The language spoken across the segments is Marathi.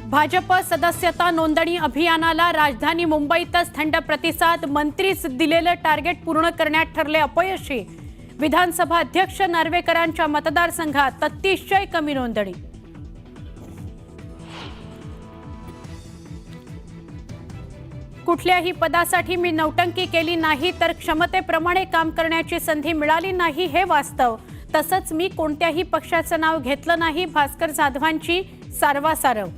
भाजप सदस्यता नोंदणी अभियानाला राजधानी मुंबईतच थंड प्रतिसाद। मंत्रीच दिलेलं टार्गेट पूर्ण करण्यात ठरले अपयशी। विधानसभा अध्यक्ष नार्वेकरांच्या मतदारसंघात अतिशय कमी नोंदणी। कुठल्याही पदासाठी मी नौटंकी केली नाही तर क्षमतेप्रमाणे काम करण्याची संधी मिळाली नाही हे वास्तव। तसंच मी कोणत्याही पक्षाचं नाव घेतलं नाही। भास्कर जाधवांची सारवासारव।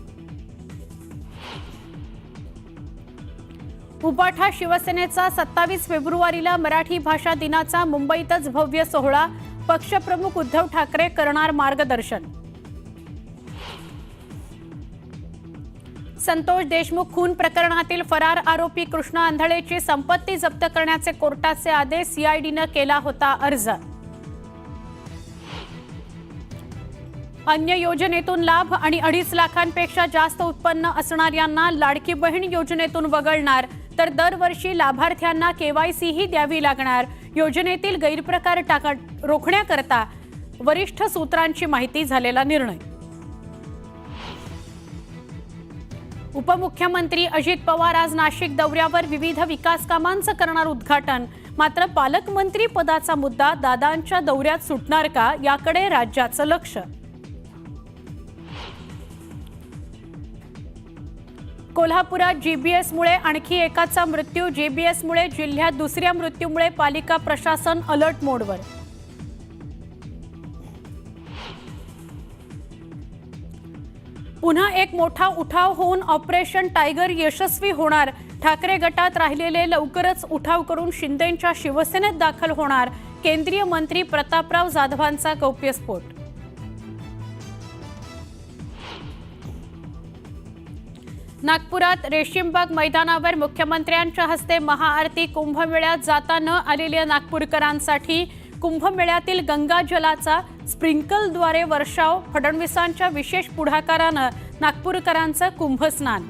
उबाठा शिवसेनेचा 27 फेब्रुवारीला मराठी भाषा दिनाचा मुंबईतच भव्य सोहळा। पक्षप्रमुख उद्धव ठाकरे करणार मार्गदर्शन। संतोष देशमुख खून प्रकरणातील फरार आरोपी कृष्णा आंधळेची संपत्ती जप्त करण्याचे कोर्टाचे आदेश। सीआयडीने केला होता अर्ज। अन्य योजनेतून लाभ आणि 2.5 लाखांपेक्षा जास्त उत्पन्न असणाऱ्यांना लाडकी बहीण योजनेतून वगळणार, तर दरवर्षी लाभार्थ्यांना केवायसी ही द्यावी लागणार। योजनेतील गैरप्रकार रोखण्याकरता वरिष्ठ सूत्रांची माहिती झालेला निर्णय। उपमुख्यमंत्री अजित पवार आज नाशिक दौऱ्यावर विविध विकास कामांचं करणार उद्घाटन। मात्र पालकमंत्री पदाचा मुद्दा दादांच्या दौऱ्यात सुटणार का, याकडे राज्याचं लक्ष। कोल्हापुरात जीबीएसमुळे आणखी एकाचा मृत्यू। जीबीएसमुळे जिल्ह्यात दुसऱ्या मृत्यूमुळे पालिका प्रशासन अलर्ट मोडवर। पुन्हा एक मोठा उठाव होऊन ऑपरेशन टायगर यशस्वी होणार। ठाकरे गटात राहिलेले लवकरच उठाव करून शिंदेंच्या शिवसेनेत दाखल होणार। केंद्रीय मंत्री प्रतापराव जाधवांचा गौप्यस्फोट। नागपुरात रेशीमबाग मैदानावर मुख्यमंत्र्यांच्या हस्ते महाआरती। कुंभमेळ्यात जाता न आलेल्या नागपूरकरांसाठी कुंभमेळ्यातील गंगाजलाचा स्प्रिंकलद्वारे वर्षाव। फडणवीसांच्या विशेष पुढाकारानं नागपूरकरांचं कुंभस्नान।